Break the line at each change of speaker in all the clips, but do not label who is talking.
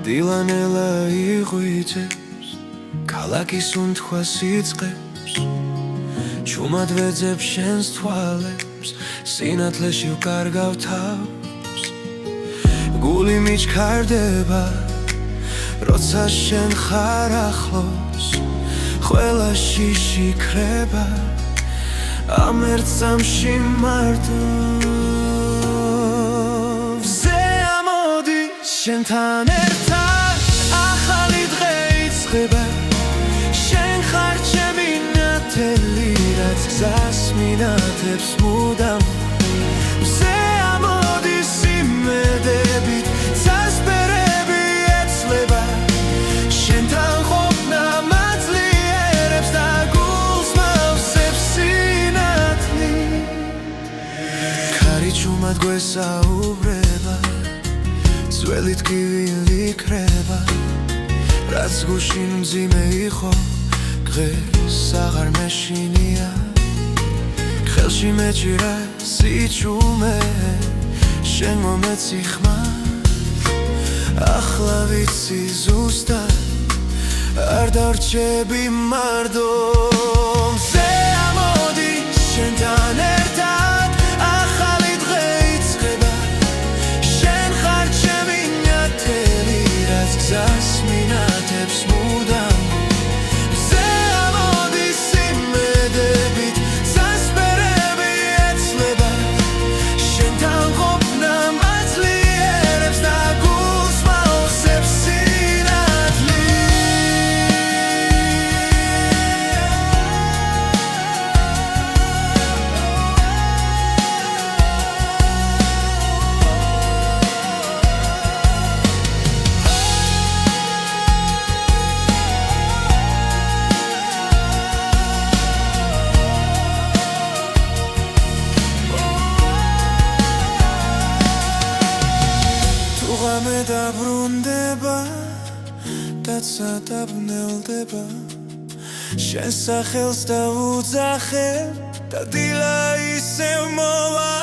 დილანელა იღვიძებს, ქალაქის უნთქვას იწყებს, ჩუმად ვეძებს შენს თვალებს, სინათლეში ვკარგავ თავს. გული მიჩქარდება, როცა შენ ხარ ახლოს, ყველა შიში ქრება, ამ ერთ წამში მარტო. ვზე ამოდი შენთან ერთად, ახალი დღე იწყება, შენ ხარ ჩემი ნათელი, რაც გზას მინათებს მუდამ. ვზე ამოდი სიმედებით, წასპერები ეცლება, შენთან ყოფნა მაძლიერებს და გულს მავსებს სინათლი. ქარი ჩუმად გვესაუბრება, ძველი ტკივილი იქრება, რაც გუშინ მძიმე იყო, დღეს აღარ მეშინია. ხელში მეჭირა სიჩუმე, შენ მომეცი ხმა, ახლა ვიცი ზუსტად არ დარჩები მარტო. ვზე ამოდი შენთან ერთად, ახალი დღე იწყება, შენ ხარ ჩემი ნათელი, რაც გზას მინათებს მუდამ. ვზე ამოდი სიმედებით, წასპერები ეცლება, შენთან ყოფნა მაძლიერებს და გულს მავსებს სინათლი. ღამე დაბრუნდება და წადაბნელდება, შენ სახელს დავუძახებ და დილა ისევ მოვა.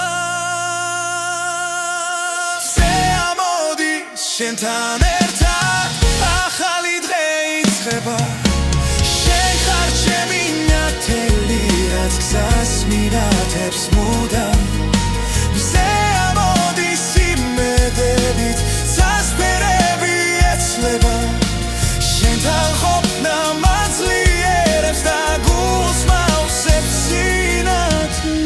ვზე ამოდი შენთან ერთად, ახალი დღე იწყება, შენ ხარ ჩემი ნათელი, რაც გზას მინათებს მუდამ. ვზე ამოდი სიმედებით, წასპერები ეცლება, შენთან ყოფნა მაძლიერებს და გულს მავსებს სინათლი.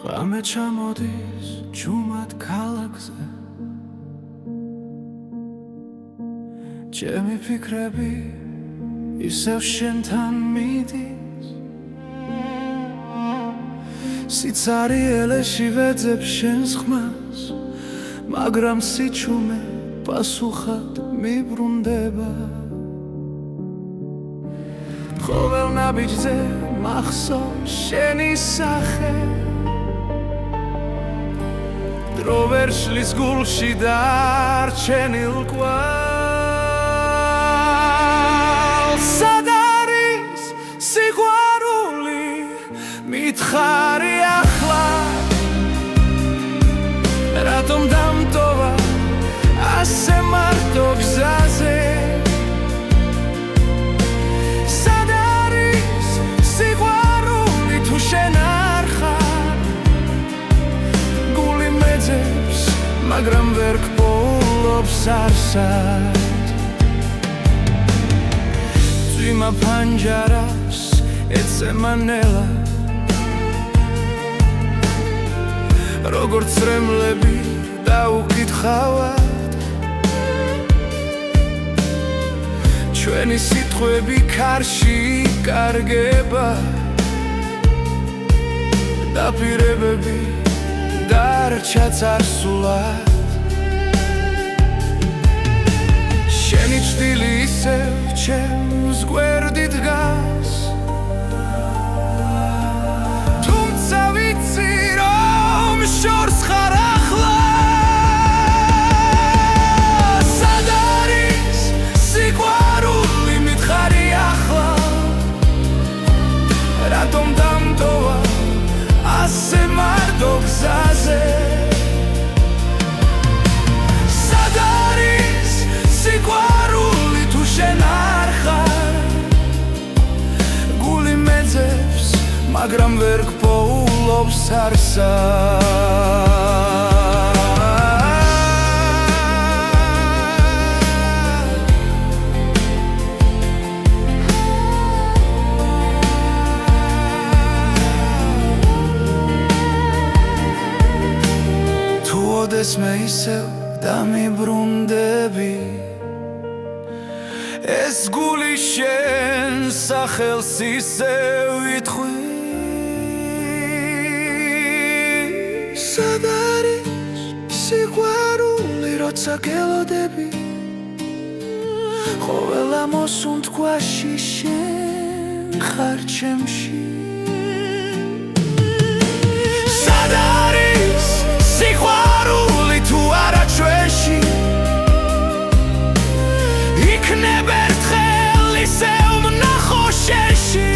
ღამე ჩამოდის ჩუმად ქალაქზე, ჩემი ფიქრები ისევ შენთან მიდის. სიცარიელეში ვეძებ შენს ხმას, მაგრამ სიჩუმე პასუხად მიბრუნდება. ყოველ ნაბიჯზე მახსოვს შენი სახე, დრო ვერ შლის გულში დარჩენილ კვალს. სად არის სიყვარული, მითხარი ახლა, რატომ დამტოვა ასე მარტო გზაზე. სად არის სიყვარული, თუ შენ არ ხარ, გული მეძებს, მაგრამ ვერ გპოულობს არსად. წვიმა ფანჯარას ეცემა ნელა, როგორც წრემლები დაუკითხავად. ჩვენი სიტყვები ქარში კარგება დაპირებები დარჩა წარსულად შენი ჭრილი ისევ ჩემს გვერდით დგას თუმცა ვიცი რომ შორს ხარ ახლა სად არის სიყვარული მითხარი ახლა რატომ დამტოვა ასე მარტო გზაზე სად არის სიყვარული თუ შენ არ ხარ გული მეძებს მაგრამ ვერ გპოულობს არსად ოდეს მე ისევ დამიბრუნდები ეს გული შენ სახელს ისევ ითხვი სად არის სიყვარული როცა გელოდები ყოველ მოსუნთქვაში შენ ხარ ჩემში სად არის სიყვარული თუ არა ჩვენში იქნებ ერთხელ ისევ ვნახო შენში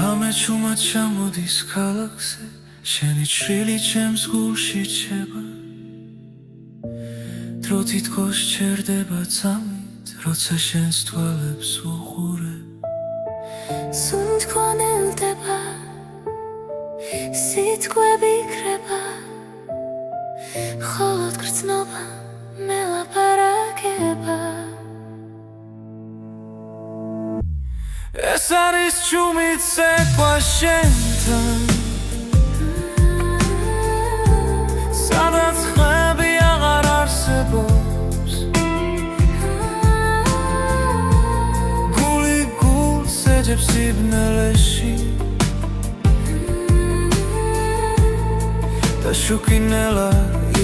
ამე ჩუმად ჩამოდის ქალაქზე შენი ჭრილი ჩემს გულში ჩება დრო თითქოს ჩერდება წამით როცა შენს თვალებს უყურებ
სულ მქონელდება სიტყვები იქრება მხოლოდ გრძნობა მელაპარაკება
ეს არის ჩუმით ცეკვა შენთან სადაც ხმები აღარ არსებობს გული გულს ეძებს სიბნელეში და შუქინელა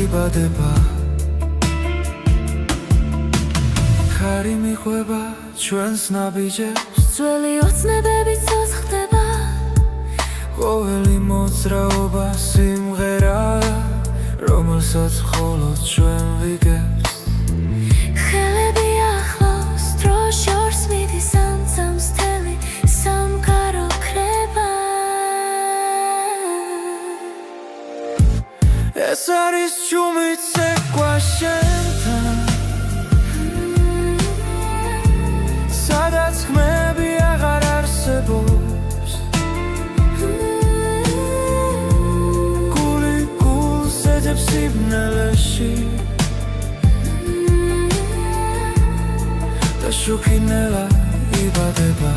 იბადება ხარი მიყვება ჩვენს ნაბიჯებს
ძველი ოცნებები ცოცხლდება
ყოველი მოძრაობა სიმღერაა რომელსაც მხოლოდ ჩვენ ვიგებთ
ხელები ახლავს დრო შორს მიდის ამცამს თელი სამყარო ქრება
ეს არის ჩუმით ცეკვა შენთან სადაც ხმები აღარ არსებობს გული გულს ეძებს სიბნელეში და შუქინელა იბადება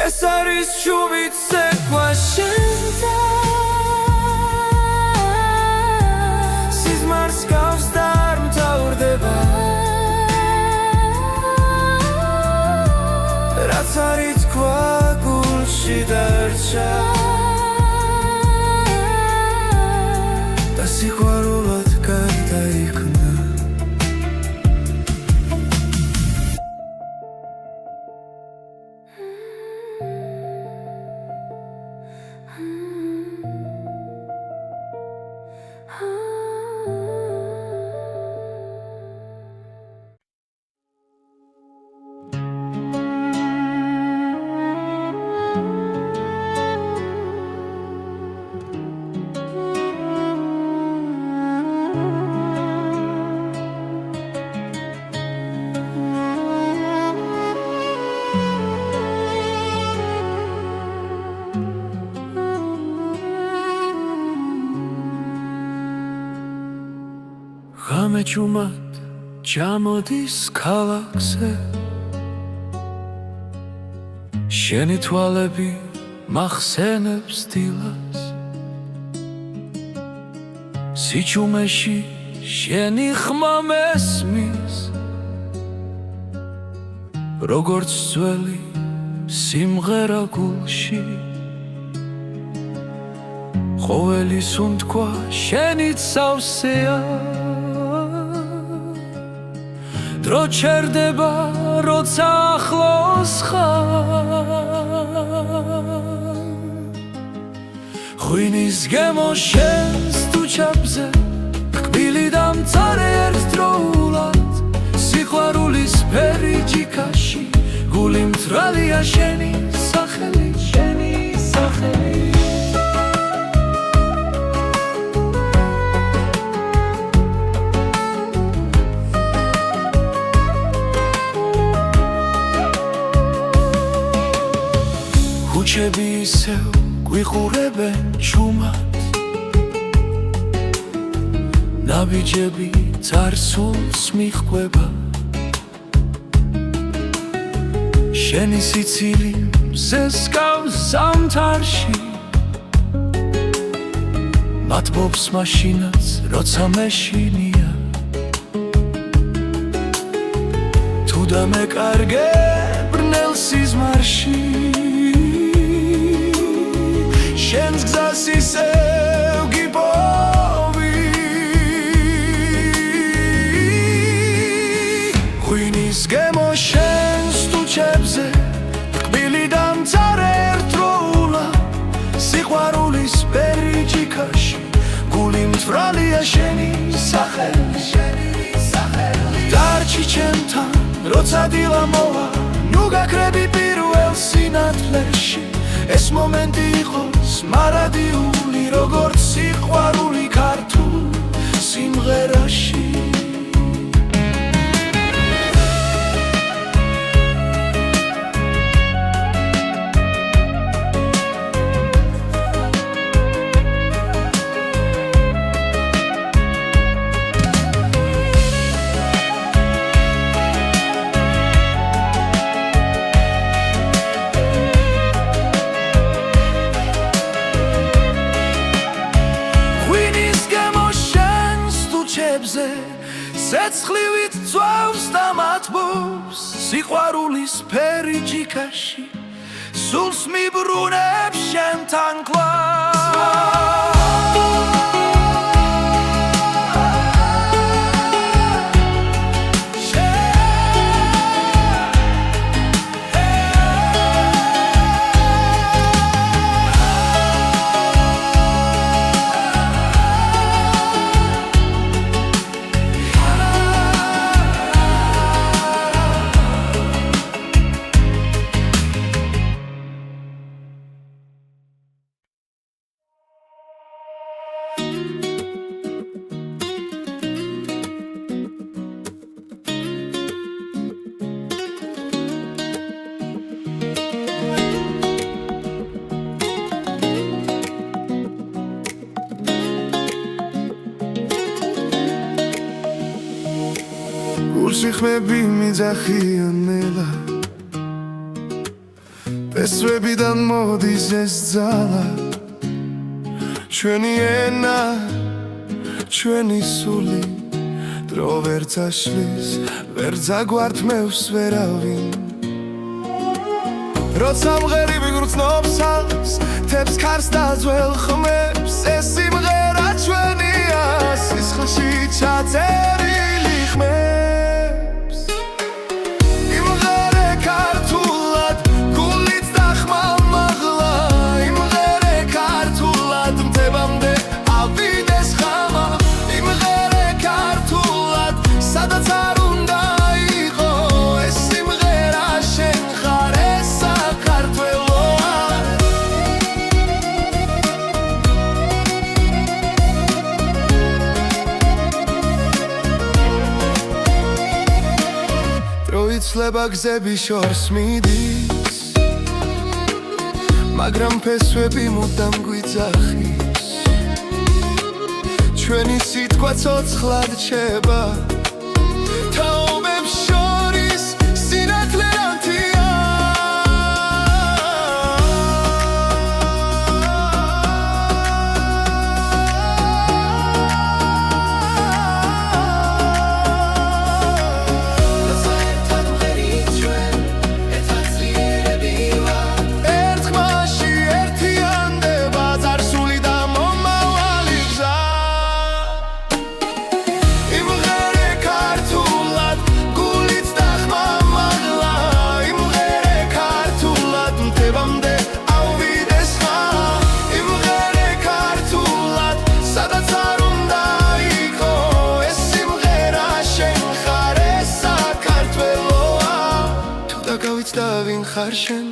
ეს არის ჩუმით ცეკვა შენთან სიზმარს გავს და არ მთავრდება რაც არის თქვა გულში დარჩა და სიყვარულად გარდაიქმნა გამეჭუმად ჩამოდის ქალაქზე შენი თვალები მახსენებს დილას სიჩუმეში შენი ხმა მესმის როგორც ძველი სიმღერა გულში ყოველი სუნთქვა შენით სავსეა დრო ჩერდება როცა ახლოს ხარ ღვინის გემო შენს თუჩაბზე კბილი დამწარე ერთდროულად სიყვარულის ფერი ჯიქაში გული მწრალია შენი სახელი შენი სახელი ქუჩები ისევ გვიყურებენ ჩუმად ნაბიჯები წარსულს მიჰყვება შენი სიცილი მზესკავს ზამთარში მათბობს მაშინაც როცა მეშინია თუ დამეკარგე ბრნელ სიზმარში შენს გზას ისევ გიპოვი ღვინის გემო შენს თუჩებზე კბილი დამწარე ერთდროულად სიყვარულის ფერი ჯიქაში გული მწვრალია შენი სახელი დარჩი ჩემთან როცა დილა მოვა ნუ გაქრები პირველ სინათლეში ეს მომენტი იყოს მარადიული როგორც სიყვარული ქართულ სიმღერაში ცეცხლივით წვავს და მათბობს სიყვარულის ფერი ჯიქაში სულს მიბრუნებს შენთან კლავ
გულსიხმები მიძახიან ნელა პესვებიდან მოდის ეს ძალა ჩვენი ენა ჩვენი სული დრო ვერ წაშლის ვერ ძაგვართმევს ვერავინ როცა მღერიბი გრძნობს ალს თებს ქარს და ძველ ხმებს ეს სიმღერა ჩვენია სისხლში ჩაწერილი ხმებს იმღერე ქართულად გულით და ხმამაღლა იმღერე ქართულად მთებამდე ავიდეს ხამა იმღერე ქართულად სადაც არ უნდა იყო ეს სიმღერა შენ ხარ ეს საქართველოა იცლება გზები შორს მიდის მაგრამ ფესვები მუდამ გვიძახის ჩვენი სიტყვა ცოცხლად რჩება თაობებს შორის სინათლე ანთია ხარშენ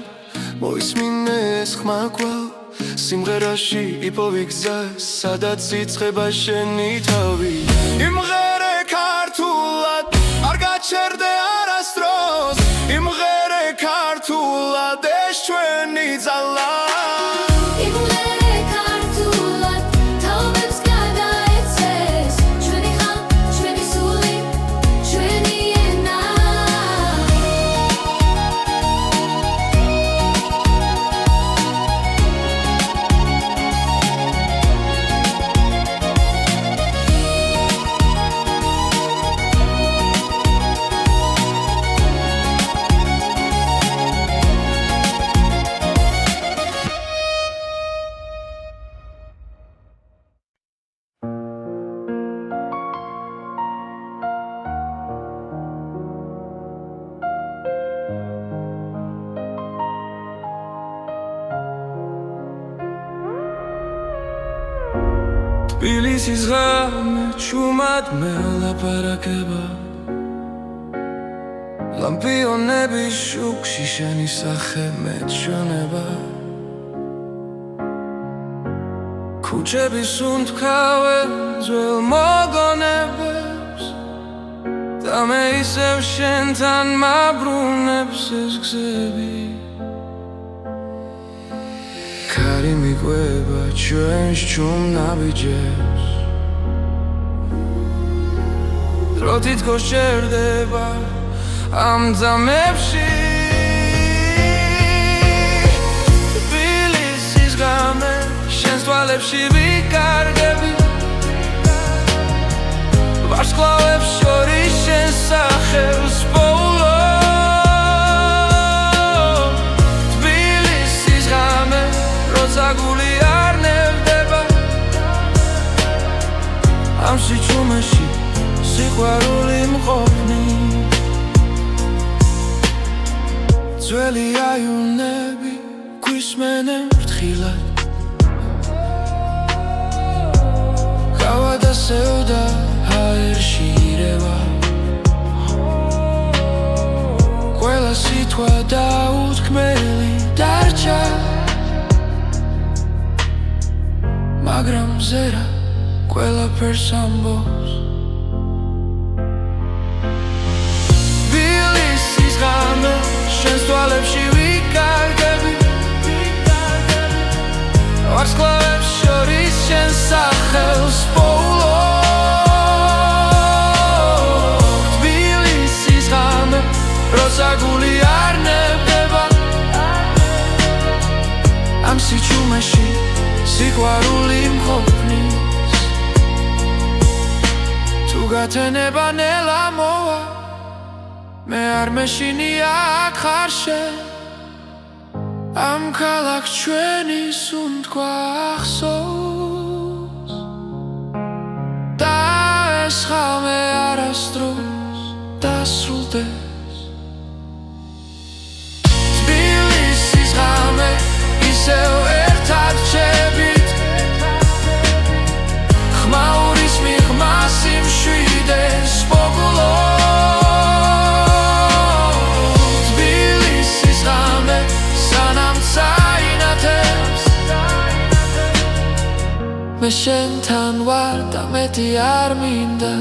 მოისმინე ეს ხმა კვალ სიმღერაში იპოვი გზა სადაც იწყება შენი თავი იმღერე ქართულად არ გაჩერდე არასდროს იმღერე ქართულად ეს ჩვენი ძალა თბილისის ღამე ჩუმად მელაპარაკება ლამპიონების შუქში შენი სახე მეჩვენება ქუჩების უნთქავენ ძველ მოგონებებს და მე ისევ შენთან მაბრუნებს ეს გზები ქარი მიყვება ჩვენს ჩუმნაბიჯებს დრო თითქოს ჩერდება ამ ძამებში თბილისის ღამე შენს თვალებში ვიკარგები ვარსკვლავებს შორის შენს სახელს პოულობ თბილისის ღამე როცა გული არ ნევდება ამ სიჩუმეში სიყვარული მყოფნი ძველი აივნები გვისმენენ ფრთხილად გავადასევდა ჰაერში ირევა ყველა სიტყვა დაუთქმელი დარჩა მაგრამ ზერა ყველაფერს ამბობს თბილისის ღამე შენს თვალებში ვიკარგები ვარსკვლავებს შორის შენს სახელს პოულობ თბილისის ღამე როცა გული არ ნებდება ამ სიჩუმეში სიყვარული მყოფნის თუ გათენება ნელა მოვა მე არ მეშინია აქ ხარშენ ამ ქალაქს ჩვენი სუნთქვა ახსოვს და ეს ხამე არასდროს დასრულდეს თბილისის ღამე ისევ ერთად რჩებით ხმაურის მიღმას იმშვიდეს პოგულობ თბილისის ღამე სანამ წაინათებს მე შენთან ვარ და მეტი არ მინდა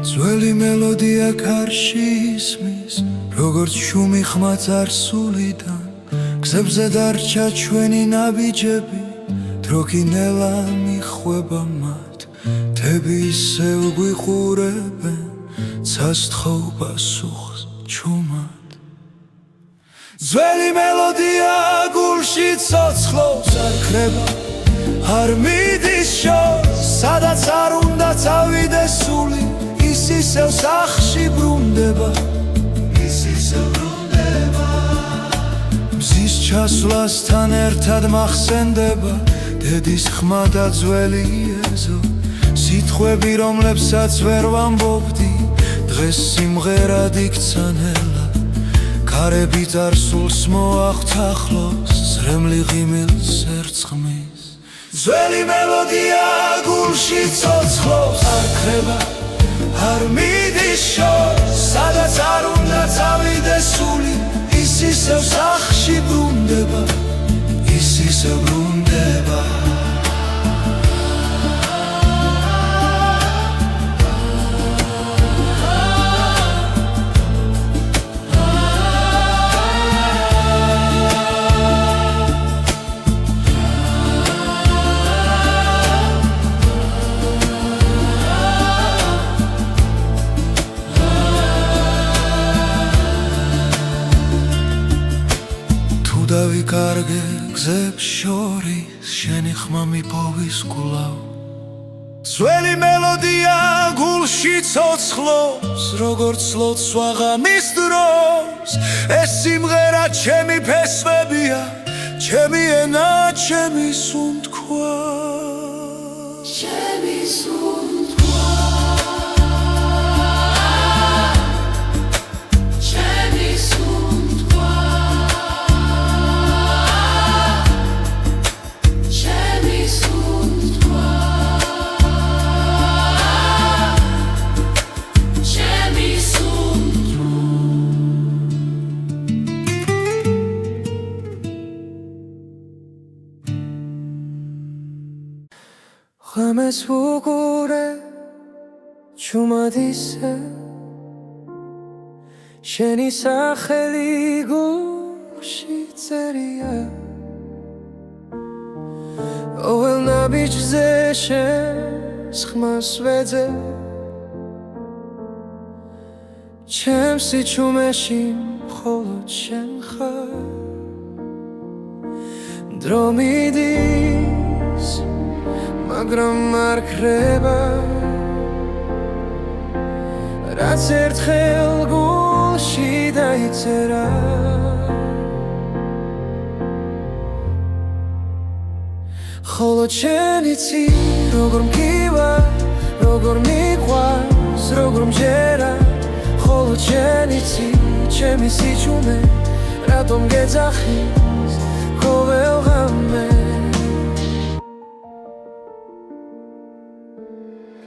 ძველი მელოდია კარში ისმის, როგორც შუმი ხმა წარსულიდან. გზებზე დარჩა ჩვენი ნაბიჯები, დრო კი ნელა მიხვება მათ. მთები ისევ გვიყურებენ, ცასთხოვ პასუხს ჩუმად. ძველი მელოდია გულში ცოცხლობს, არ ქრება, არ მიდის შორს, სადაც არ უნდა წავიდეს სული, ის ისევ სახში ბრუნდება, ის ისევ ბრუნდება. მზის ჩასვლასთან ერთად მახსენდება დედის ხმა და ძველი ეზო, სიტყვები რომლებსაც ვერ ვამბობდი, დღეს სიმღერად იქცა ნელა. ქარები წარსულს მოახთახლოს, ზრემლი ღიმილს ერწყმის. ძველი მელოდია გულში ცოცხლობს, არ ქრება, არ მიდის შორს, სადაც არ უნდა წავიდეს სული, ის ისევ სახში ბრუნდება, ის ისევ ბრუნდება. დავიკარგე გზებს შორის, შენი ხმა მიპოვის კვლავ. ძველი მელოდია გულში ცოცხლობს, როგორც ლოცვა ღამის დროს. ეს სიმღერა ჩემი ფესვებია, ჩემი ენა, ჩემი სუნთქვა, ჩემი სუნთქვა. ღამეს ვუყურე ჩუმად ისე, შენი სახელი გულში წერია. ყოველ ნაბიჯზე შენს ხმას ვეძე, ჩემს სიჩუმეში მხოლოდ შენ ხარ. დრო მიდის, მაგრამ არ ქრება, რაც ერთხელ გულში დაიწერა. ხოლო შენ იცი, როგორ მგივა, როგორ მიყვარს, როგორ მჯერა. ხოლო შენ იცი, ჩემი სიჩუმე, რატომ გეძახის ყოველ ღამე.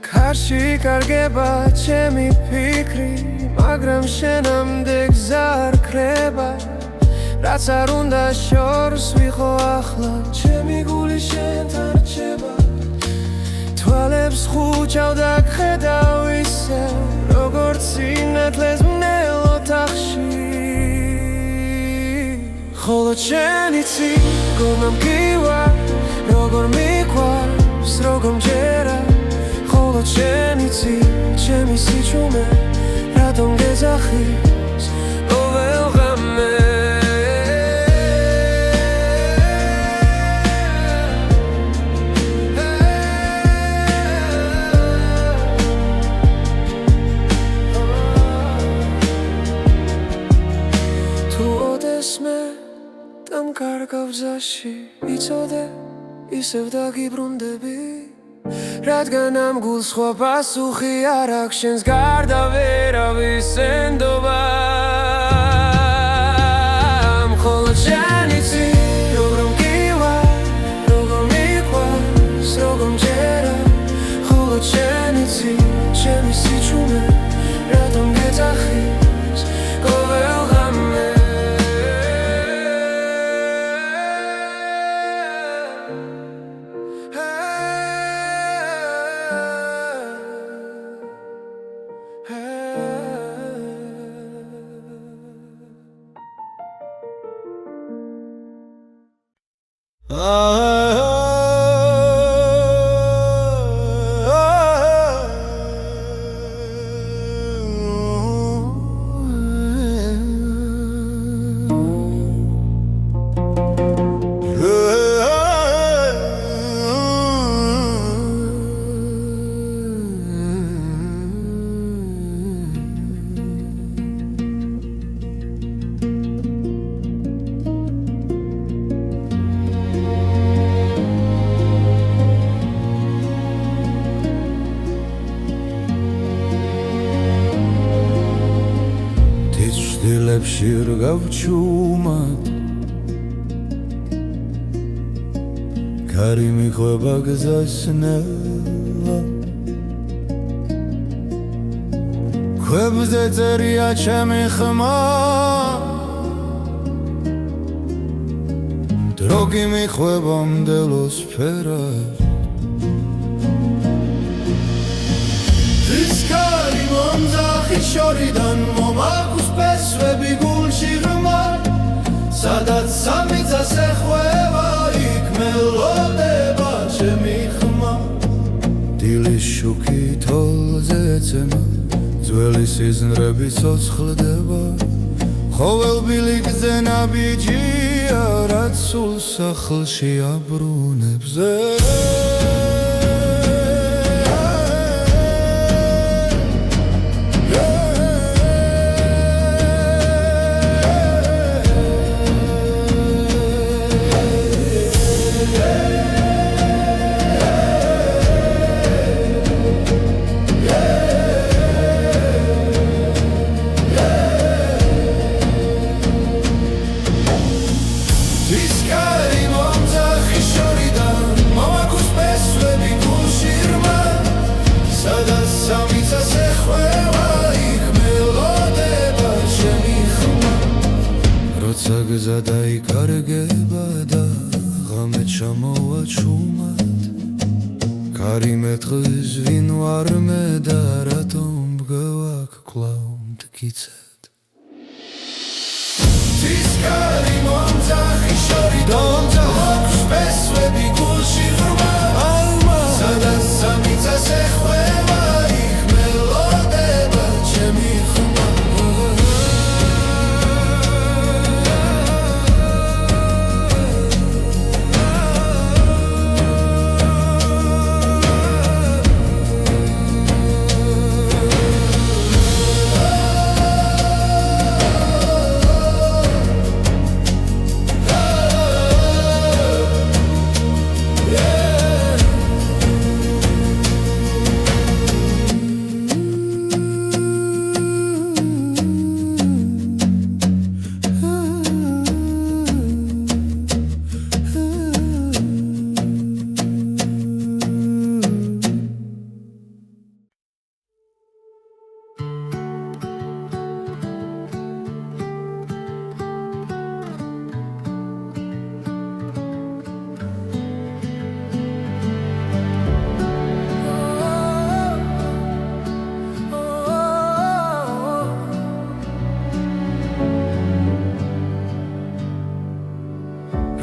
კარში კარგება ჩემი ფიქრი, მაგრამ შენამდე გზა არ ქრება. რაც არ უნდა შორს ვიყო ახლა, ჩემი გული შენთან რჩება. თვალებს ხუჭავ და გხედავ ისევ, როგორც სინათლეს მნელ ოთახში. ხოლო შენ იცი, როგორ მგივა, როგორ მიყვარს, როგორ მჯერა. ხოლო შენ იცი, ჩემი სიჩუმე, რატომ გეძახის ყოველ ღამე. თუ ოდესმე დამკარგავ გზაში, იცოდე, ისევ დაგიბრუნდები. რადგან ამ გულს სხვა პასუხი არ აქვს, შენს გარდა ვერავის ენდობა. მხოლოდ შენ იცი, როგორ მგივა, როგორ მიყვარს, როგორ მჯერა. მხოლოდ შენ იცი, ჩემი სიჩუმე, რატომ გეძახის ყოველ ღამე. დილებში რგავჩუმად კარი მიხვება გზასნელა ქვებზე წერია ჩემი ხმა დრო კი მიხვება მდელოს ფერად Discari monzachi shoridan momagus pesvebi gulshi ghmar Sadat samitza sekhveva ik melodeba chemi khmar Dilis shuki tolze etsema Zveli sizmrebi tsotskhleba Khovel bilikze nabijia Rat sul sakhlshi abrunebze Rotsa gza daikargeba da Ghamet shamoa chumat Kari metkhis vinu arme da Ratom bgavak klaum tkitset Tiskari momzachi shoridon Zahokus pesvebi gulshi ghurma Sadat samitza sekhveva Ich melodeba chemi khuma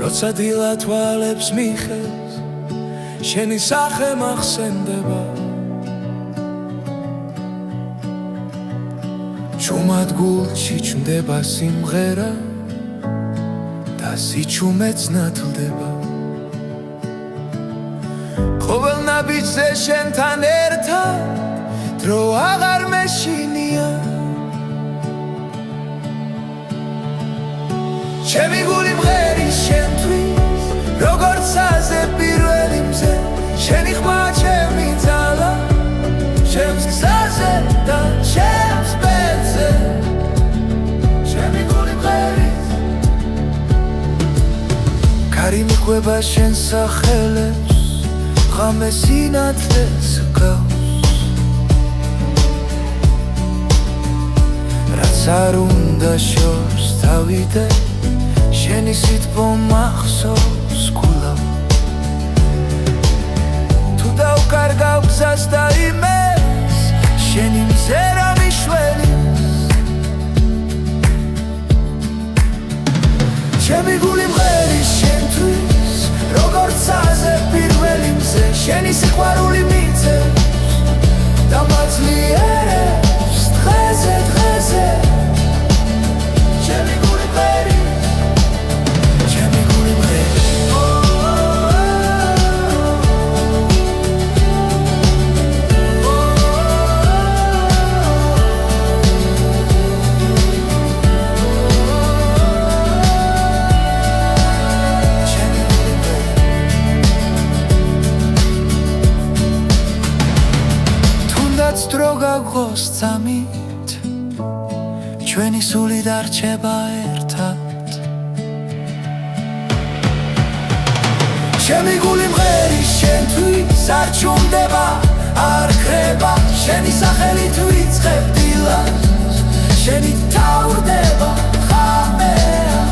Rotsa dila tვალებს მიხევს შენი სახე მახსენდება ჩუმად გულში ჩნდება სიმღერა და სიჩუმეც ნათლდება ყოველ ნაბიჯზე შენთან ერთად დრო აღარ მეშინია ჩემი გული მღერის შენთვის როგორც აზე პირველი მზე შენი ხმა ჩემი ძალა ჩემს გზაზე და ჩემს ბედზე ჩემი გული მღერის კარი მიყვება შენ სახელებს ღამე სინათლეს გავს რაც არ უნდა შორს თავიდე შენი სიტყვა მახსოვს გულამ თუ დავკარგავ გზას და იმეს შენი მზერა მიშველი ჩემი გული მღერის შენთვის ახლოს წამით ჩვენი სული დარჩება ერთად ჩემი გული მღერის შენთვის არ ჩუმდება არ ხრება შენი სახელით ვიწყებ დილას შენი თავრდება ხამეა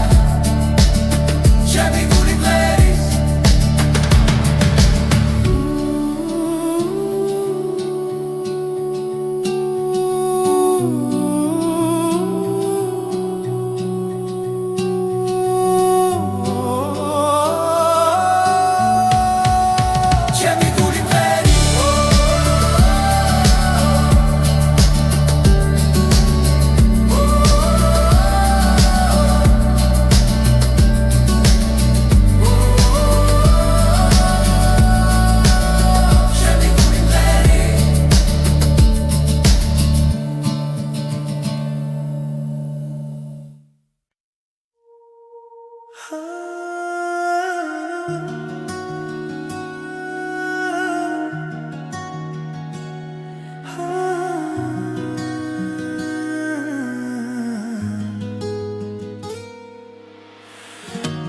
ჩემი გული მღერის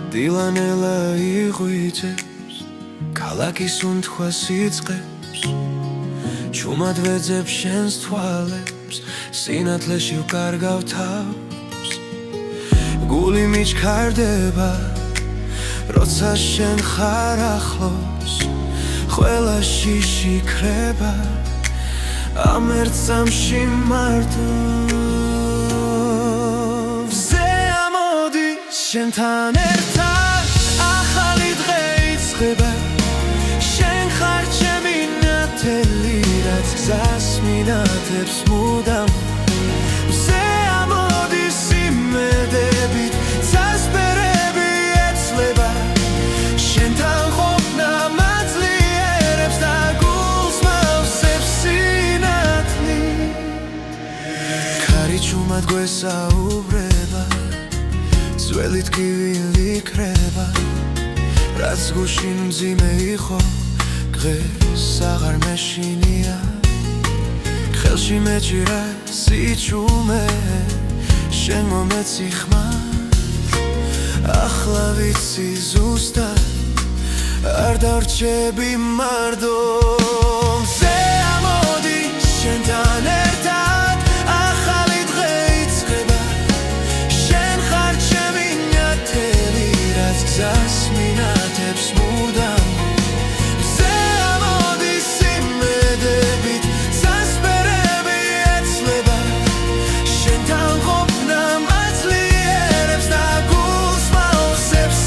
დილანელა იღვიძებს ქალაქის უნთხვას იწყებს ჩუმად ვეძებ შენს თვალებს სინათლეში ვკარგავ თავს გული მიჩქარდება როცა შენ ხარ ახლოს ყველა შიში ქრება ამ ერთ წამში მარტო შენთან ერთად ახალი დღე იწყება შენ ხარ ჩემი ნათელი რაც გზას მინათებს მუდამ მზე ამოდის იმედებით წასპერები ეცლება შენთან ყოფნა მაძლიერებს და გულს მავსებს სინათლით ქარი ჩუმად გვესაუბრება ძველი ტკივილი ქრება რაც გუშინ მძიმე იყო დღეს აღარ მეშინია ხელში მეჭირა სიჩუმე შენ მომეცი ხმარ ახლა ვიცი ზუსტად არ დარჩები მარდო მზე ამოდი შენთან ერთად ახალი დღე იწყება გზას მინათებს მუდამ მზე ამოდის იმედებით წასპერები ეცლება შენთან ყოფნა მაძლიერებს და გულს მავსებს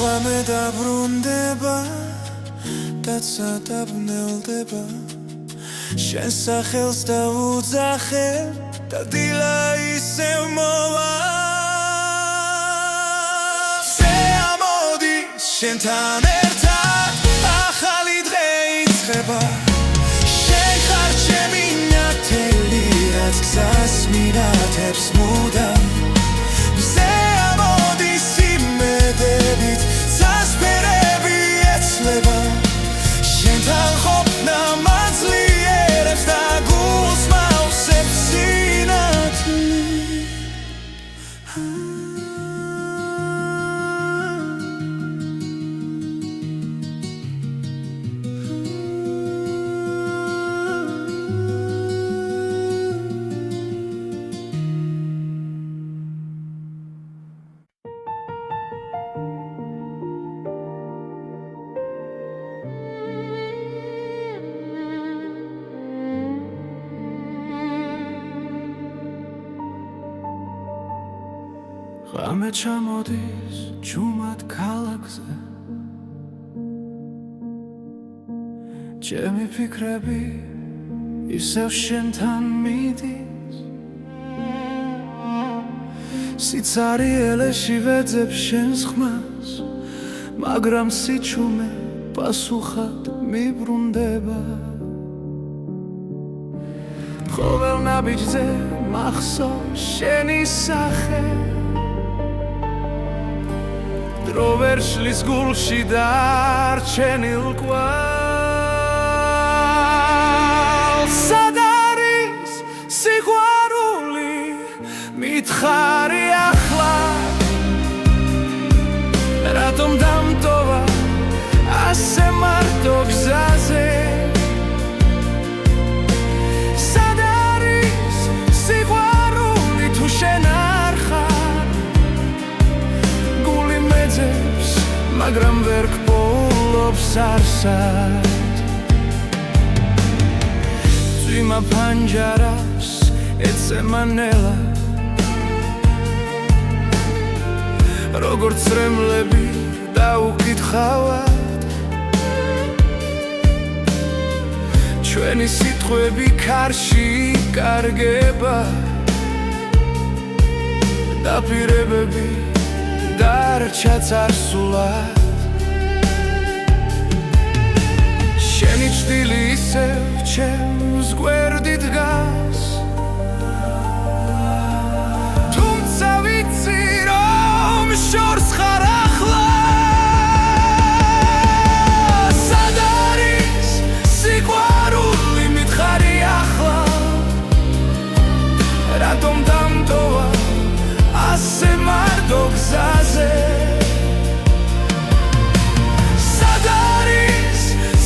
ღამე დაბრუნდება და წადაბნელდება შენ სახელს დავუძახებ და დილა ისევ მოვა მზე ამოდი შენთან ერთად ახალი დღე იწყება შენ ხარ ჩემი ნათელი რაც გზას მინათებს მუდამ მზე ამოდის იმედებით წასპერები ეცლება შენთან ყოფნა მაძლიერებს და გულს მავსებს სინათლით ღამე ჩამოდის ჩუმად ქალაქზე ჩემი ფიქრები ისევ შენთან მიდის სიცარიელეში ვეძებ შენს ხმას, მაგრამ სიჩუმე პასუხად მიბრუნდება. ყოველ ნაბიჯზე მახსოვს შენი სახე, დრო ვერ შლის გულში დარჩენილ კვალს. სად არის სიყვარული, მითხარი ახლა, რატომ დამტოვა ასე მარტო გზაზე. სად არის სიყვარული, თუ შენ არ ხარ, გული მეძებს, მაგრამ ვერ გპოულობს არსად. წვიმა ფანჯარას ეცემა ნელა, როგორც წრემლები დაუკითხავად, ჩვენი სიტყვები ქარში იკარგება, დაპირებები დარჩა წარსულად. შენი ჭრილი ისევ ჩემს გვერდით დგას, თუმცა ვიცი რომ შორს ხარ ახლა. სად არის სიყვარული, მითხარი ახლა, რატომ დამტოვა ასე მარტო გზაზე. სად არის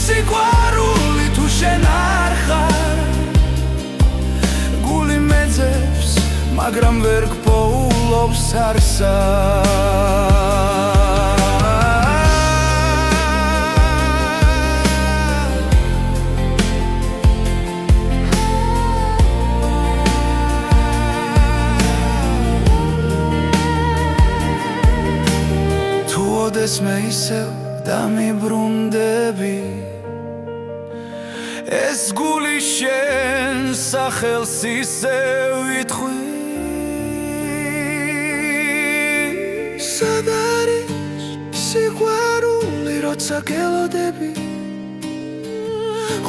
სიყვარული, თუ შენ არ ხარ, გული მეძებს, მაგრამ ვერ გპოულობს არსად. თუ ოდესმე ისევ დამიბრუნდები, ეს გული შენ სახელს ისევ იტყვი. სად არის სიყვარული, როცა გელოდები,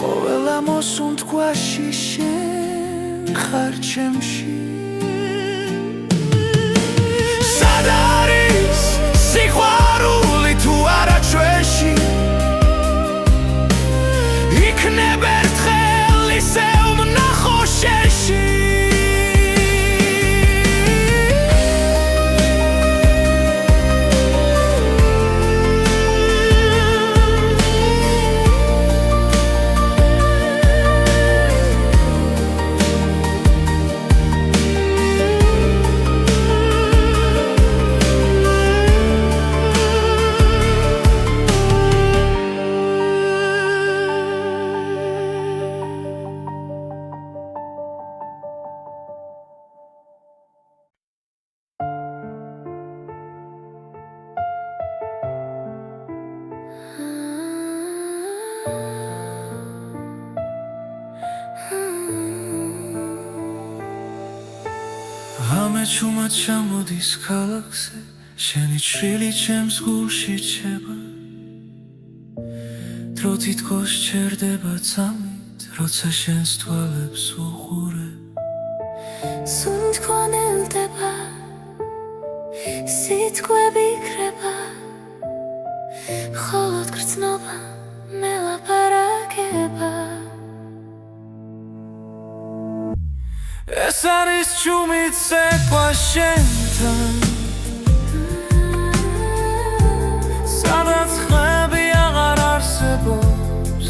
ყოველ ამოსუნთქვაში შენ ხარ ჩემში. სად არის სიყვარული, თუ არა ჩვენში, იქნებ ერთხელ ისევ ვნახო შენში. ამეჩუმად ჩამოდის ქალაქზე, შენი ჭრილი ჩემს გულში რჩება, დრო თითქოს ჩერდება წამით, როცა შენს თვალებს ვუყურებ.
სუნთქონელდება, სიტყვები იქრება, მხოლოდ გრძნობა მელაპარაკება.
ეს არის ჩუმით ცეკვა შენთან, სადაც ხმები აღარ არსებობს.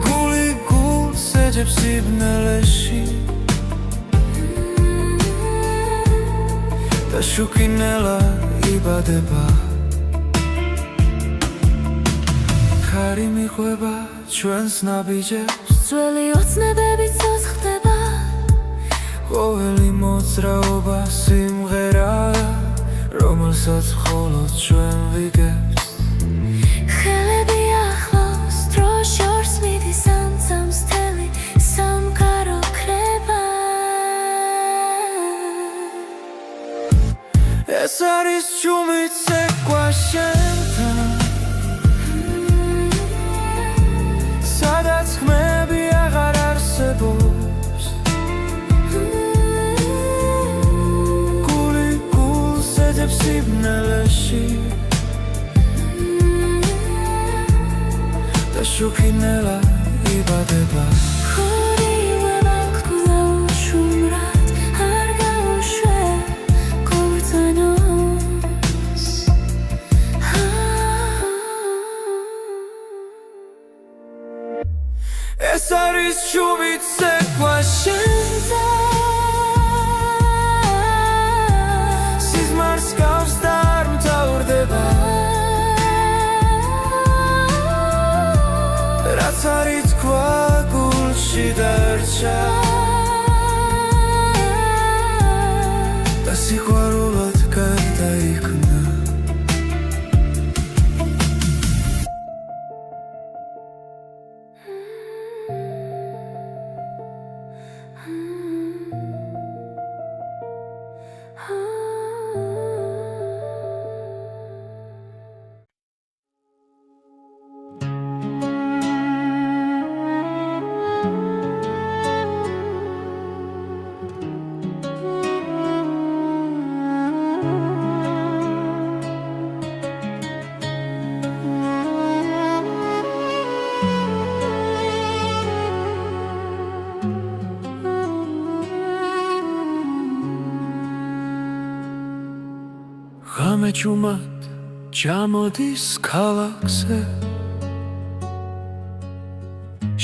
გული გულს ეძებს სიბნელეში და შუქინელა იბადება. ქარი მიყვება ჩვენს ნაბიჯებს,
ძველი ოცნებები ცოცხლდება,
ყოველი მოძრაობა სიმღერაა, რომელსაც მხოლოდ ჩვენ ვიგებთ.
ხელები ახლოს, დრო შორს მიდის, ამცამს თელი სამყარო ქრება.
ეს არის ჩუმით ცეკვა შენთან სადაც ხმები აღარ არსებობს გული გულს ეძებს სიბნელეში და შუქინელა იბადება
ხორივე ვაკულა უშუმრად არ გაუშვე კურწანოს
ეს არის ჩუმით ცეკვა შენთან სიზმარს გავს და არ მთავრდება რაც არის თქვა გულში დარჩა და სიყვარულად გარდაიქმნა გამეჯუმად ჩამოდის ქალაქზე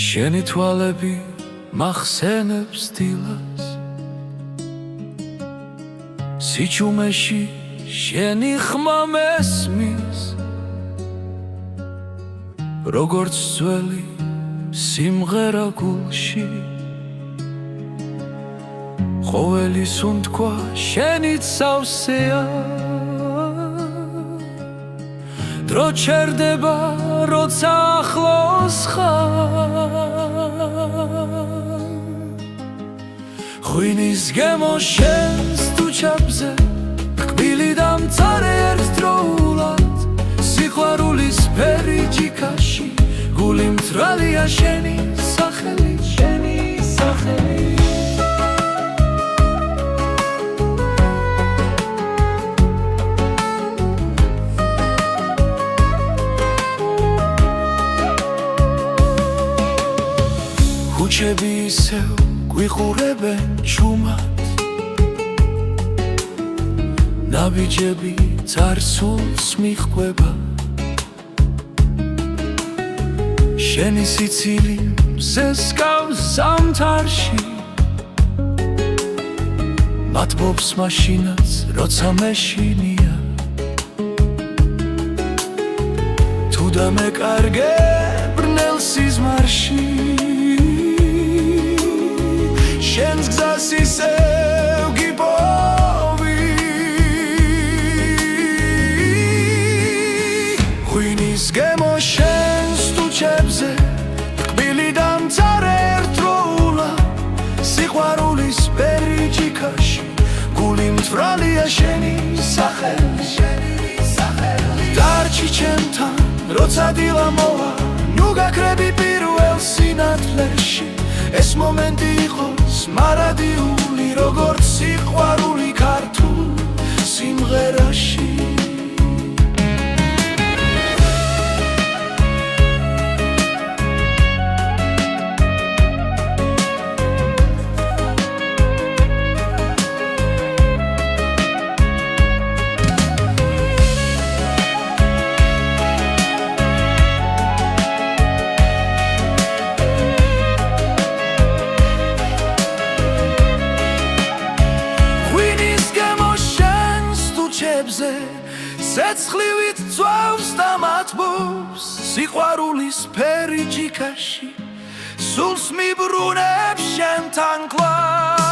შენი თვალები მახსენებს დილას სიჩუმეში შენი ხმა მესმის როგორც ძველი სიმღერა გულში ყოველი სუნთქვა შენით სავსეა დრო ჩერდება როცა ახლოს ხარ ღვინის გემო შენს თუჩაბზე კბილი და მწარე ერთდროულად სიყვარულის ფერი ჯიქაში გული მთრალია შენი სახელი შენი სახელი ქუჩები ისევ გვიყურებენ ჩუმად ნაბიჯები წარსულს მიჰყვება შენი სიცილი მზეს გავს ზამთარში მათბობს მაშინაც როცა მეშინია თუ დამეკარგე ბრნელ სიზმარში შენს გზას ისევ გიპოვი ღვინის გემო შენს თუჩებზე კბილი და მწარე ერთდროულად სიყვარულის ფერი ჯიქაში გული მთვრალია შენი სახელი დარჩი ჩემთან როცა დილა მოვა ნუ გაქრები პირველ სინათლეში ეს მომენტი იყოს მარადიული როგორც სიყვარული ქართულ სიმღერაში ცეცხლივით ძვავს და მათბობს სიყვარულის ფერი ჯიქაში სულს მიბრუნებს შენთან კლავ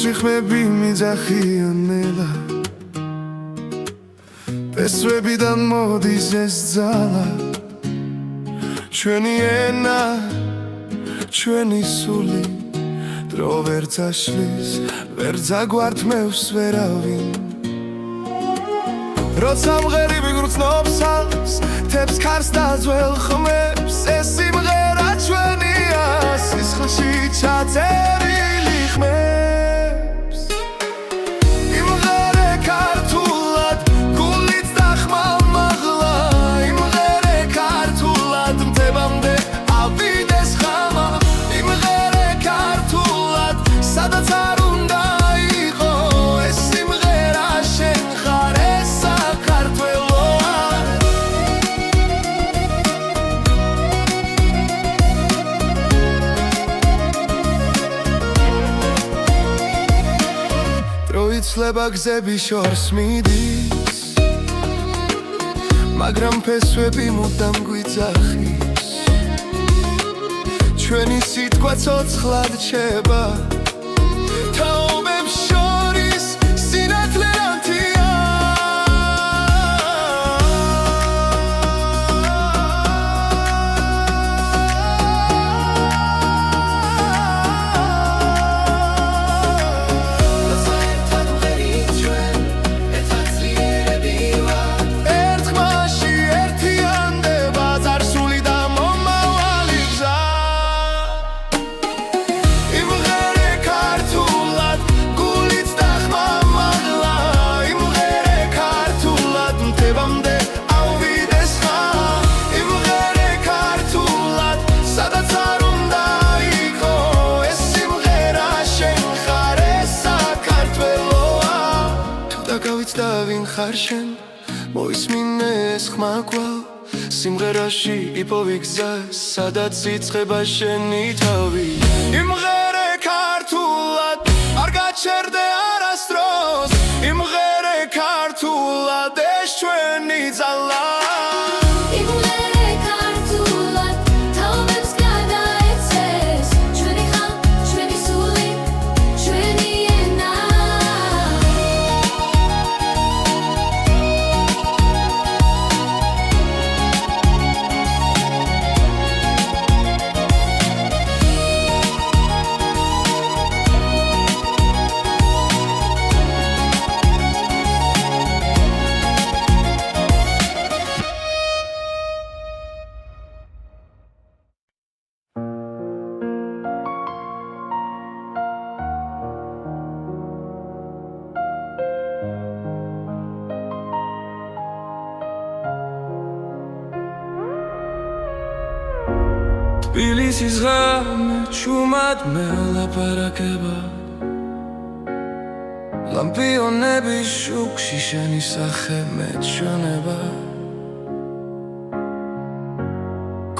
სიხმები მიძახიანება პესვებიდან მოდის ეს ძალა ჩვენი ენა ჩვენი სული დრო ვერ წაშლის ვერ ძაგვართმევს ვერავინ როცა მღერები გრძნობს თებს ქარს და ძველ ხმებს ეს სიმღერა ჩვენია სისხლში ჩაწერილი ხმებს იმღერე ქართულად გულით და ხმამაღლა იმღერე ქართულად მთებამდე ავიდეს ხამა იმღერე ქართულად სადაც არ უნდა იყო ეს სიმღერა შენ ხარ ეს საქართველოა დრო იცლება გზები შორს მიდის მაგრამ ფესვები მუდამ გვიძახის ჩვენი სიტყვა ცოცხლად რჩება თაობებს შორის სინათლე რანთია როცა ერთად ვღერით ჩვენ ერთად ძლიერები ვართ ერთ ხმაში ერთიანდება წარსული და მომავალი გზა იმღერე ქართულად გულით და ხმამაღლა იმღერე ქართულად მთებამდე ავიდეს ხმა იმღერე ქართულად სადაც არ უნდა იყო ეს სიმღერა შენ ხარ ეს საქართველოა თუ დაგავით და ვინ ხარ შენ მოისმინე ეს ხმა კვალ სიმღერაში იპოვი გზა სადაც იწყება შენი თავი იმღერე ქართულად არ გაჩერდე არასდროს იმღერე ქართულად ეს ჩვენი ძალა
იმღერე ქართულად თაობებს გადაეცეს ჩვენი ხმა ჩვენი სული ჩვენი ენა
თბილისის ღამე ჩუმად მელაპარაკება ლამპიონების შუქში შენი სახე მეჩვენება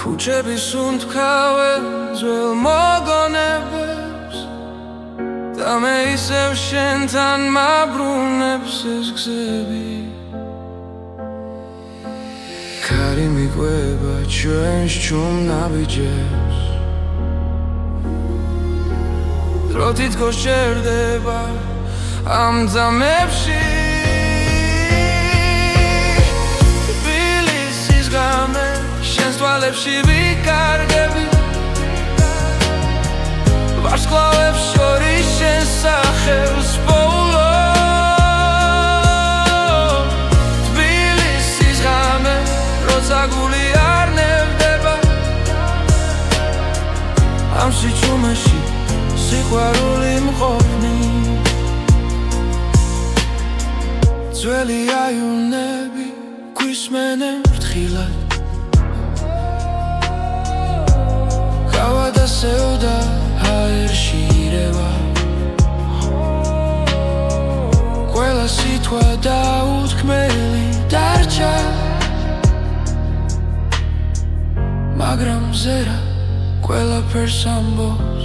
ქუჩების უნთქავენ ძველ მოგონებებს და მე ისევ შენთან მაბრუნებს ეს გზები ქარი მიყვება ჩვენს ჩუმ ნაბიჯებს დრო თითქოს ჩერდება ამ ძამებში თბილისის ღამე შენს თვალებში ვიკარგები ვარსკვლავებს შორის შენს სახელს პოულობ თბილისის ღამე როცა გული არ ნევდება ამ სიჩუმეში სიყვარული მყოფნი ძველი აივნები გვისმენენ ფრთხილად გავა და სევდა აერში ირევა ყველა სიტყვა დაუთქმელი დარჩა მაგრამ ზერა ყველაფერს ამბობს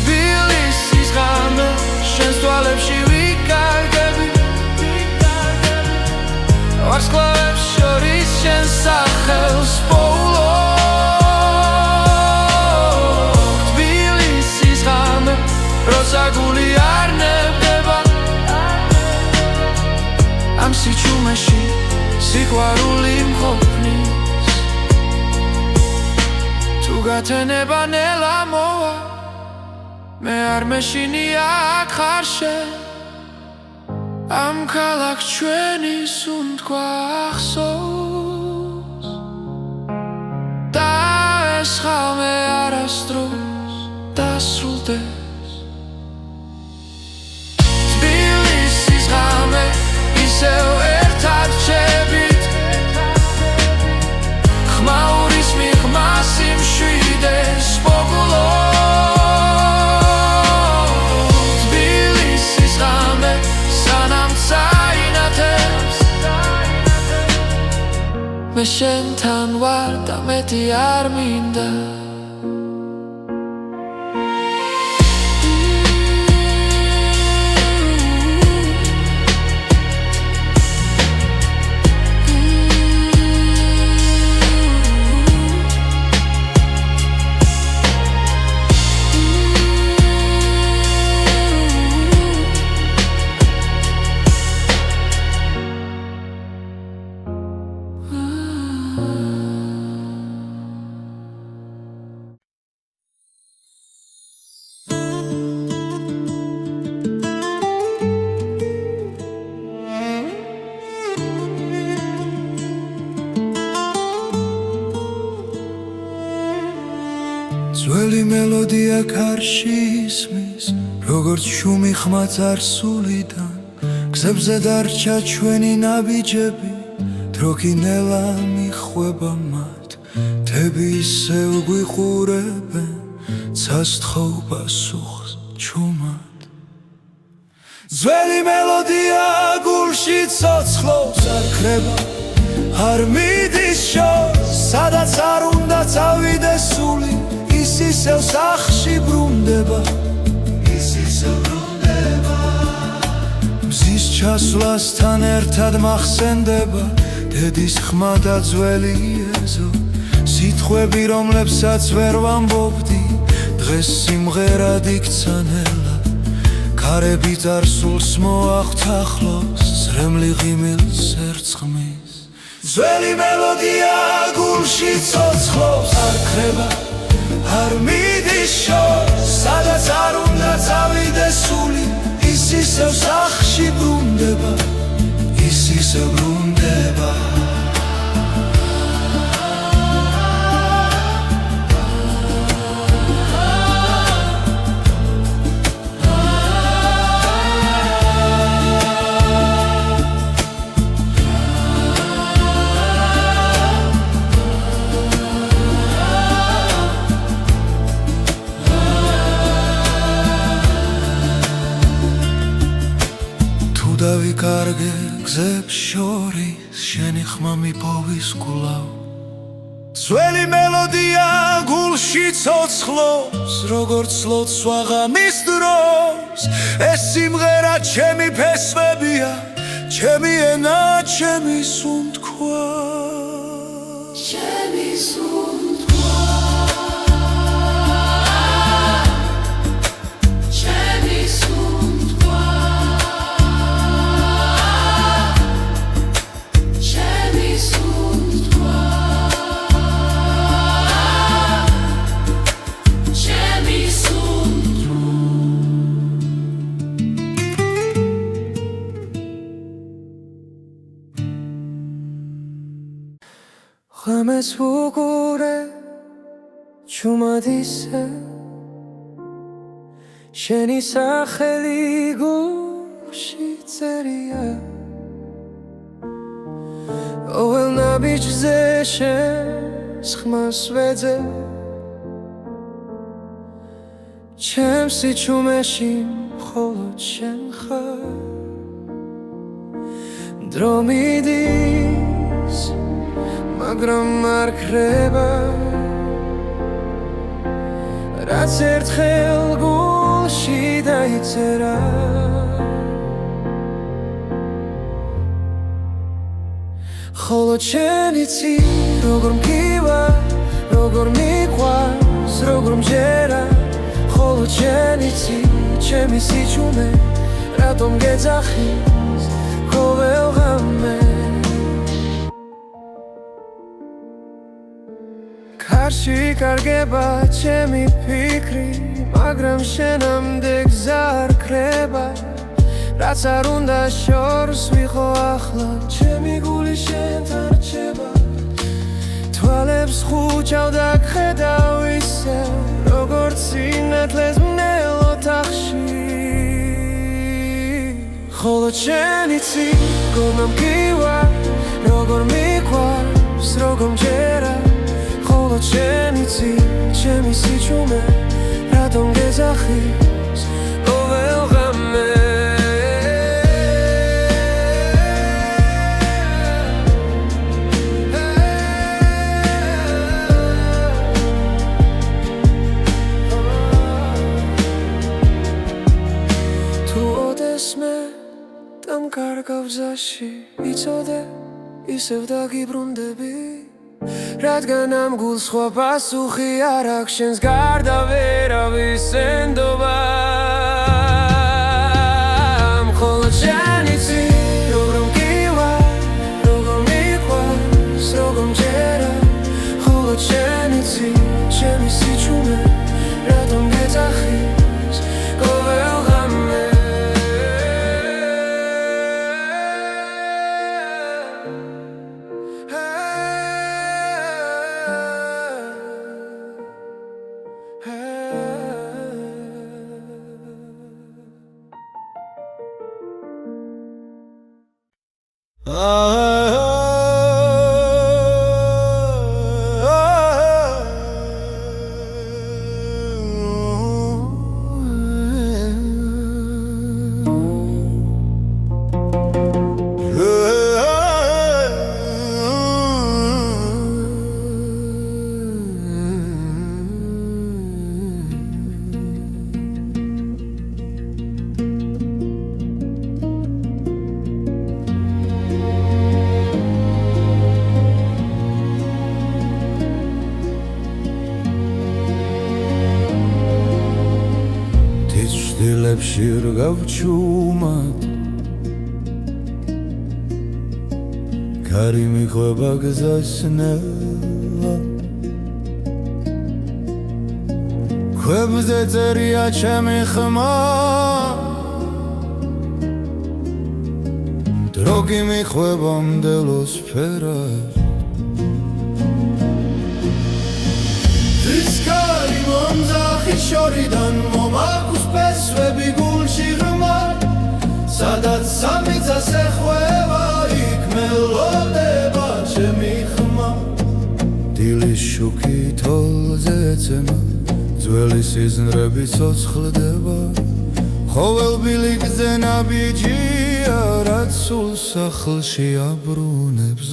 თბილისის ღამე შენს თვალებში ვიკარგები ვარსკვლავებს შორის შენს სახელს პოულობ თბილისის
მაში სიყვარული მყოფნის თუ გათენება ნელა მოვა მე არ მეშინია ხარ შენ ამ ქალაქს ჩვენი სუნთქვა ახსოვს და ეს ხალმე არასდროს დასრულდეს თბილისის ღამე ისევ ერთად ვჩებით ხმაურის მიღმა სიმშვიდეს პოგულობს თბილისის ღამე სანამ წაინათებს მე შენთან ვარ და მეტი არ მინდა
ძველი მელოდია კარში ისმის როგორც შუმი ხმა წარსულიდან გზებზე დარჩა ჩვენი ნაბიჯები დრო კი ნელა მიხვება მათ თები ისევ გვიყურებენ ცასთხოვ პასუხს ჩუმად ძველი მელოდია გულში ცოცხლობს არ ქრება არ მიდის შორს სადაც არ უნდა წავიდეს სული ის ისევ სახში ბრუნდება მზის ჩასვლასთან ერთად მახსენდება დედის ხმა და ძველი ეზო სიტყვები რომლებსაც ვერ ვამბობდი დღეს სიმღერად იქცა ნელა ქარები წარსულს მოახთახლოს ზრემლი ღიმილს ერწყმის ძველი მელოდია გულში ცოცხლობს არ ქრება არ მიდის შორს სადაც არ უნდა წავიდეს სული ის ისევ სახში ბრუნდება ის ისევ ბრუნდება დავიკარგე გზებს შორის შენი ხმა მიპოვის კულავ ძველი მელოდია გულში ცოცხლობს როგორც ლოცვა ღამის დროს ეს სიმღერა ჩემი ფესვებია ჩემი ენა ჩემი სუნთქვა
ჩემი სუნთქვა
ღამეს ვუყურე ჩუმად ისე შენი სახელი გულში წერია ოღელ ნაბიჯზე შენს ხმას ვეძებ ჩემს სიჩუმეში მხოლოდ შენ ხარ დრო მიდის მაგრამ არ ქრება რაც ერთხელ გულში დაიწერა ხოლო შენ იცი როგორ მგივა როგორ მიყვარს როგორ მჯერა ხოლო შენ იცი ჩემი სიჩუმე რატომ გეძახის ყოველ ღამე
კარში კარგება ჩემი ფიქრი მაგრამ შენამდე გზა არ ქრება რაც არ უნდა შორს ვიღო ახლა ჩემი გული შენთან რჩება თვალებს ხუჭავ და გხედავ ისევ როგორც სინათლეს მნელ ოთახში ხოლო შენი ცი გონა მგივა როგორ მიყვარს როგორ მჯერა ხოლო შენი ცი ჩემი სიჩუმე რატომ გეძახის ოველღამე კარგავზაში იცოდე ისევ დაგიბრუნდები რადგან ამ გულს სხვა პასუხი არ აქვს შენს გარდა ვერავის ენდობა მხოლოდ შენი ცი როგორ მგივა როგორ მიყვარს როგორ მჯერა მხოლოდ შენი ცი ჩემი სიჩუმე რატომ გეძახის ყოველღამე დილებში რგავჩუმად კარი მიყვება გზასნელა ქვებზე წერია ჩემი ხმა დრო გიმიყვება მდელოს ფერად ის კარი მომძახის შორიდან მომაქვს პესვები გულში ღრმა სადაც სამიწას ეხვევა იქ მელოდება ჩემი ხმა დილის შუქი თოლზე ეცემა ძველი სიზნრები ცოცხლდება ხოველბილი გზენა ბიჯია რაც სულ სახლში აბრუნებს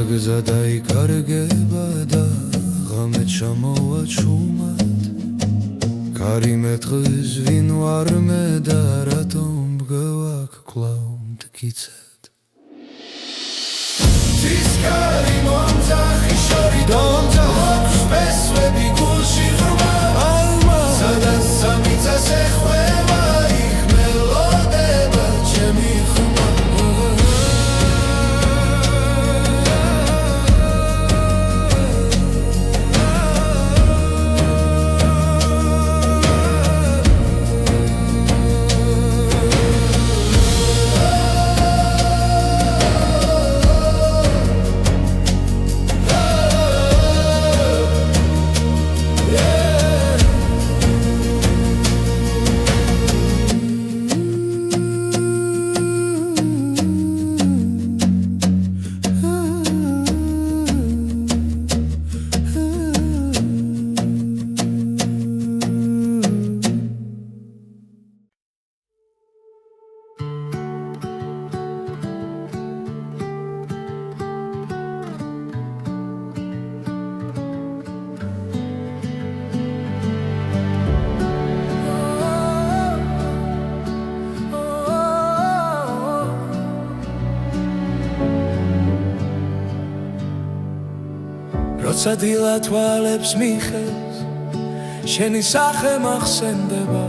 გზა დაიკარგება და ღამე ჩამოვა ჩუმად კარი მეტყვის ვინ ვარ მე და რატომ მგევაქ კვლავ მტკიცედ ის კარი მომძახის შორიდან აქვს პესვები გულში ღრმა სადაც სამიწას ეხვევა იქ მელოდება ჩემი ხმა
როცა დილა თვალებს მიხევს შენი სახე მახსენდება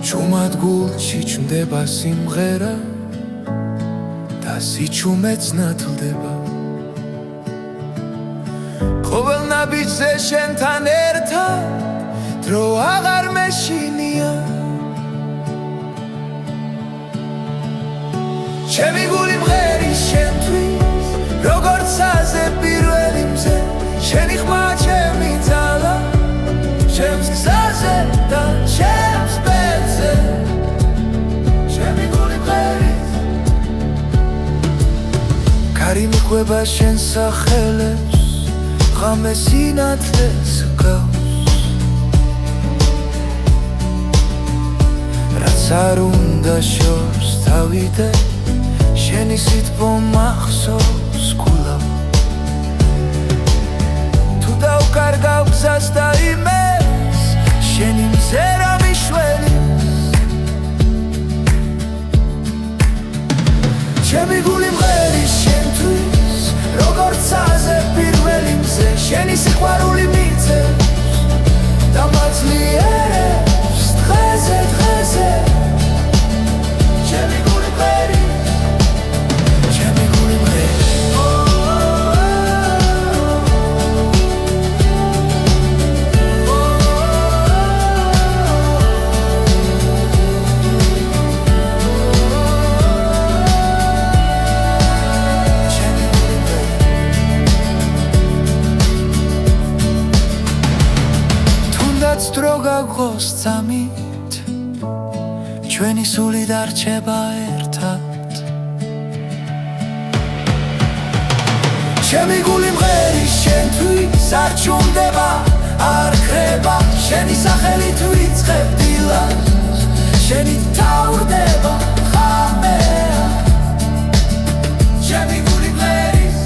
ჩუმად გულში ჩნდება სიმღერა და სიჩუმეც ნათლდება ყოველ ნაბიჯზე შენთან ერთად დრო აღარ მეშინია ჩემი გული მღერის შენთვის როგორც აზე პირველი მზე შენი ხმა ჩემი ძალა ჩემს გზაზე და ჩემს ბედზე ჩემი გული მღერის კარი მიყვება შენს სახელებს ღამე სინათლეს გავს რაც არ უნდა შორს თავიდე შენი სიტყვა მახსოვს კულავ თუ დავკარგავ გზას და იმეს შენი მზერა მიშველი ჩემი გული მღერის შენთვის როგორც აზე პირველი მზე შენი სიყვარული მიწევს და მაძლიერებს დღეზე დღეზე ჩემი გული მღერის დრო გაგღოს წამით ჩვენი სული დარჩება ერთად ჩემი გული მღერის შენთვის არ ჩუმდება არ ქრება შენი სახელით ვიწყებ დილას შენი თავდება ხამეა ჩემი გული მღერის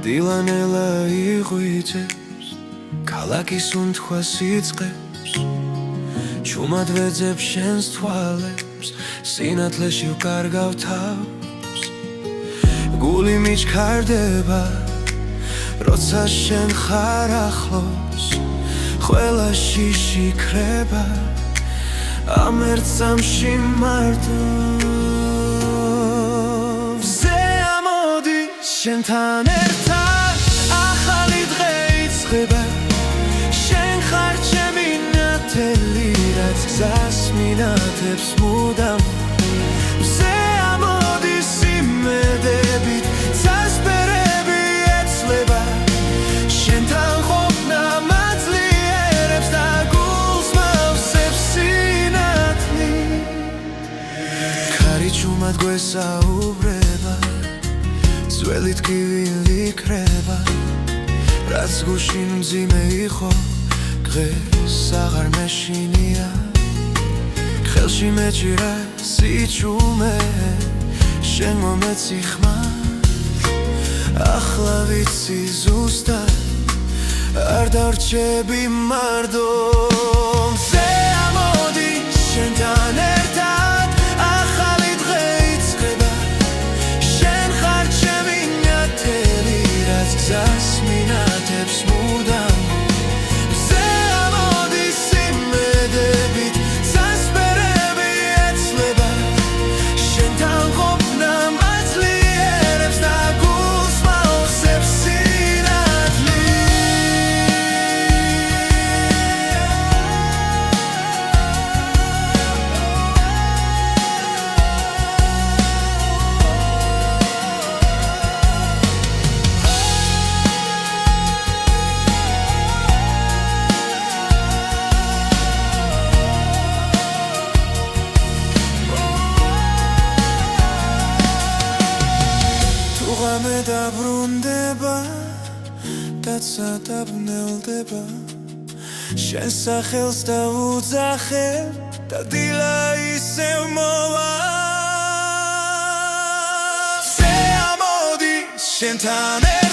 დილანელა იღვიძებს ქალაქის უნთქვას იწყებს ჩუმად ვეძებ შენს თვალებს სინათლეში ვკარგავ თავს გული მიჩქარდება როცა შენ ხარ ახლოს ყველა შიში ქრება ამ ერთ წამში მარტო ვზე ამოდი შენთან ერთად ახალი დღე იწყება შენ ხარ ჩემი ნათელი რაც გზას მინათებს მუდამ ვზე ამოდი სიმედებით წასპერები ეცლება შენთან ყოფნა მაძლიერებს და გულს მავსებს სინათლი ქარი ჩუმად გვესაუბრება ძველი ტკივილი იქრება რაც გულში მძიმე იყო დღეს აღარ მეშინია ხელში მეჭირა სიჩუმე შენ მომეცი ხმარ ახლა ვიცი ზუსტად არ დარჩები მარდომ ვზე ამოდი შენთან ერთად ახალი დღე იწყება შენ ხარ ჩემი ნათელი რაც გზას მინათებს მუდამ ვზე ამოდი სიმედებით წასპერები ეცლება შენთან ყოფნა მაძლიერებს და გულს მავსებს სინათლი როცა დაბნელდება შენ სახელს დაუძახებ და დილა ისევ მოვა შენ ამოდი შენთან